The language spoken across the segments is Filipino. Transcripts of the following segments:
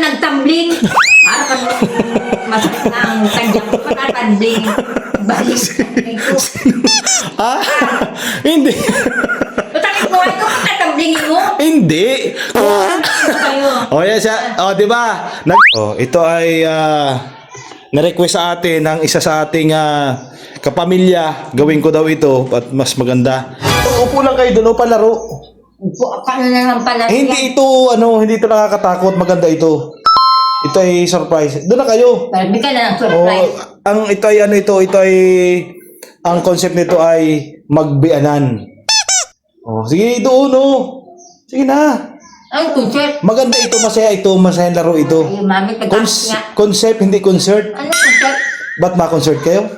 nagtambling. Para ka masakit na ang kanyang patatambling. Balik. Ito. Ah, hindi. Matangit mo ito, patatamblingin mo. Hindi. Kayo. O yan siya. O, di ba? Ito ay na-request sa atin ng isa sa ating kapamilya. Gawin ko daw ito at mas maganda. Upo lang kayo doon o palaro. Paano na lang pala? Hindi ito nakakatakot. Maganda ito. Ito ay surprise. Doon na kayo. Parang ka na ng Oh, surprise. ito ay ang concept nito ay magbianan. Oh, sige doon Sige na. Ang concert. Maganda ito, masayang laro ito. Ay, mami, pagkakit nga. Concept, hindi concert. Ano concert? Ba't ma-concert kayo?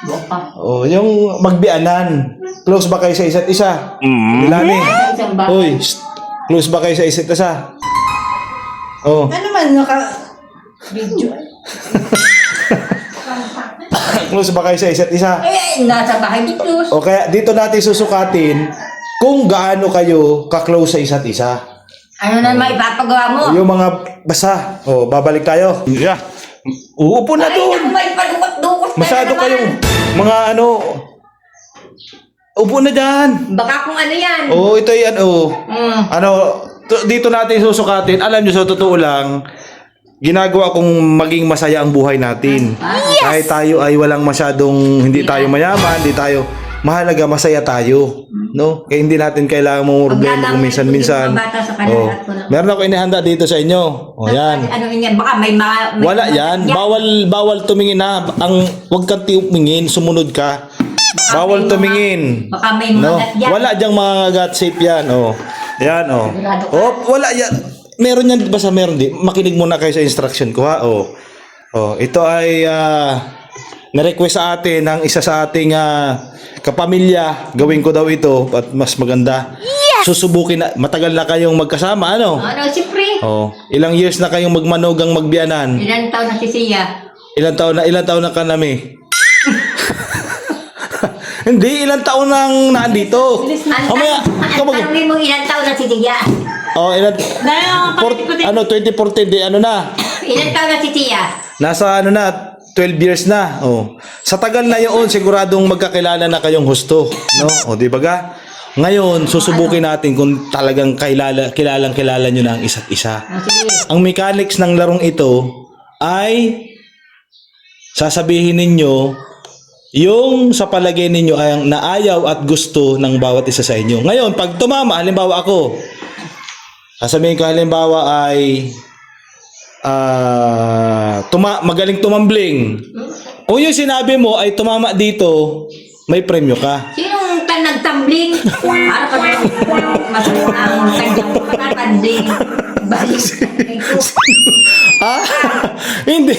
Buka. Oh, yung magbianan. Close ba kayo sa isa't isa? Milani. Isang bahay. Uy, close ba kayo sa isa't isa? Oh. Ano man, video. Close ba kayo sa isa't isa? Nasa bahay dito. O kaya dito natin susukatin kung gaano kayo ka-close sa isa't isa. Ano na maipapagawa mo? Yung mga basa. O, babalik tayo. Yeah. Uupo na Ay, doon. naku, may padukot-dukot ka Masyado na naman. kayong mga upo na dyan. Baka kung ano yan. Ito ay Mm. dito natin susukatin. Alam nyo, sa totoo lang, ginagawa kong maging masaya ang buhay natin. Kahit tayo ay walang masyadong, hindi tayo mayaman, hindi tayo, mahalaga masaya tayo. No? Kaya hindi natin kailangan problema kung minsan-minsan. Meron ako inihanda dito sa inyo. Yan. Ano yan? Baka may Wala yan. Bawal tumingin na. Wag kang tumingin, sumunod ka. Bawal tumingin. Baka may mga yan. Wala diyang mga gut shape yan. Yan, wala yan. Meron yan, basta meron di. Makinig muna kayo sa instruction ko, ha. Ito ay na-request sa atin ng isa sa ating kapamilya. Gawin ko daw ito at mas maganda. Susubukin na. Matagal na kayong magkasama, ano? Ano, siyempre. Ilang years na kayong magmanugang magbiyanan? Ilan taon na si Sia? Ilang taon na kanami? Hindi, ilang taon nang nandito. Mamaya, Tanungin mo ilan taon na si Sia? ilan? 2014, di ano na? Ilan taon na si Sia? Nasa 12 years na. Sa tagal na yun, siguradong magkakilala na kayong husto. No? Di ba ga? Ngayon, susubukin natin kung talagang kilalang-kilala nyo na ang isa't isa. Sige. Ang mechanics ng larong ito ay sasabihin ninyo yung sa palagay ninyo ay ang naayaw at gusto ng bawat isa sa inyo. Ngayon, pag tumama, halimbawa ako, sasabihin ko halimbawa ay magaling tumambling. O yung sinabi mo ay tumama dito, may premyo ka. Sinong nagtambling? Para ka masakit na ang kanyang patatambling. Balik. Ito. Hindi.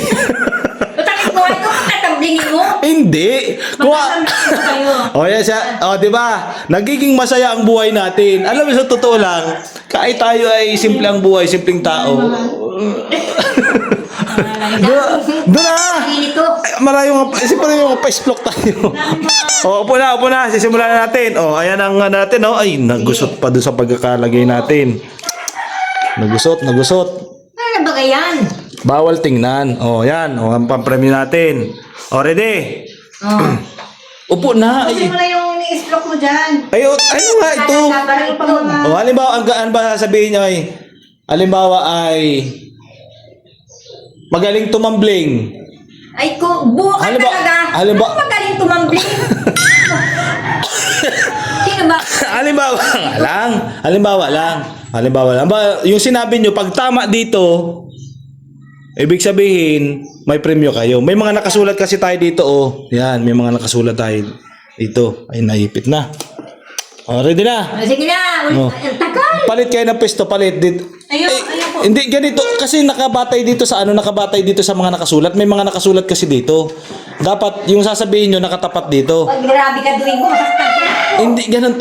Matangit mo ito, patatamblingin mo. Hindi. Magtatambling kayo. Yan siya. Di ba? Nagiging masaya ang buhay natin. Alam mo, sa totoo lang, kahit tayo ay simple ang buhay, simpleng tao. Doon na! Ito. Malayo nga, siyempre yung pa-explok tayo. Upo na. Sisimulan na natin. Ayan ang natin. Ay, nagusot pa doon sa pagkakalagay natin. Nagusot. Ano ba yan? Bawal tingnan. Yan. Ang pampremyo natin. Ready? Upo na. Kasi mo na yung ni-stroke mo dyan. Ano nga ito? Halimbawa, ang ba sasabihin nyo ay, halimbawa ay, magaling tumambling. Ay ko, buka talaga. Halimbawa, Ano magaling tumambling? Sino ba? Halimbawa lang. Yung sinabi nyo, pag tama dito, ibig sabihin, may premyo kayo. May mga nakasulat kasi tayo dito, Yan, may mga nakasulat tayo dito. Ay, naipit na. Ready na? Sige na. Tagal. Palit kayo ng pesto, palit. Ayoko. Hindi, ganito. Kasi nakabatay dito sa mga nakasulat. May mga nakasulat kasi dito. Dapat, yung sasabihin nyo, nakatapat dito. Pag grabe ka doing mo, masaktan ka. Hindi, ganun.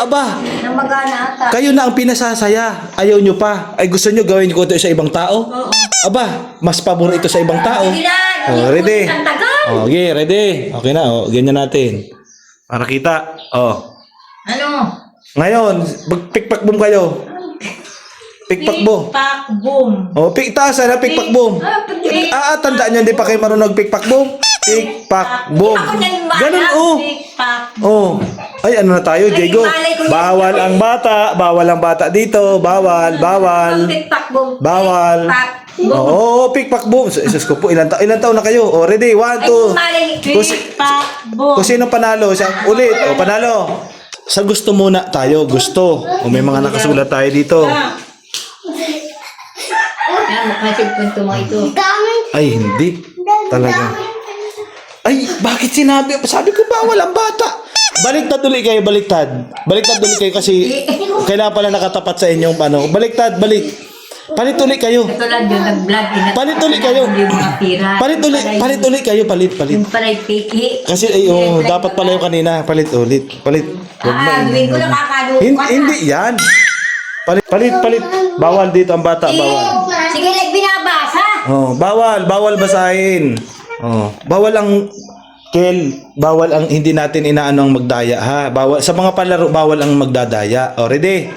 Aba, Namagana ata. kayo na ang pinasasaya. Ayaw nyo pa. Ay, gusto nyo gawin ko ito sa ibang tao? Aba, mas pabor ito sa ibang tao. Sige na. Ready? Ang tagal. Okay, ready. Okay na, ganyan natin. Para kita. Ano? Ngayon, magpikpak boom kayo. Pikpak boom. Pak boom. Oh, taas na, pikpak boom. Tandaan nyo, hindi pa kayo marunong pikpak boom. Pikpak boom. Ako nang malay. Ganun, oh. Pak. Oh. Ay, ano na tayo, Diego? malay ko yan. Bawal ang bata. Bawal ang bata dito. Bawal. Pikpak boom. Bawal. Pikpak boom. Oo, pikpak boom. Isus ko po, ilan taon na kayo? Oh, ready? 1, 2. Malay. Pak boom. Kung sino panalo, siya ulit. O, panalo. Sa gusto muna tayo, gusto. O, may mga nakasulat tayo dito. Yan, makasig punto mo ito. Ay, hindi. Talaga. Ay, bakit sinabi? Sabi ko, bawal ang bata. Baliktad ulit kayo, baliktad. Baliktad ulit kayo kasi kailangan pala nakatapat sa inyong ano. Baliktad, balik. Palit ulit kayo. Katulad yung nag-vlog. Palit ulit kayo. Yung mga pira. Palit ulit kayo, palit. Yung pala'y fake. Kasi, dapat pala yung kanina. Palit ulit. Palit. Huwag na. Gawin ko lang kakalo. Hindi yan. Palit. Bawal dito ang bata, bawal. Sige, like binabasa. Oh, bawal basahin. Oh, bawal ang bawal ang hindi natin inaano ang magdaya ha. Bawal sa mga palaro, bawal ang magdadaya. Oh, ready?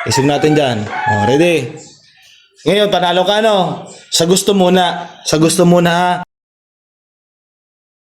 Isog natin diyan. Oh, ready? Ngayon panalo ka no. Sa gusto muna ha.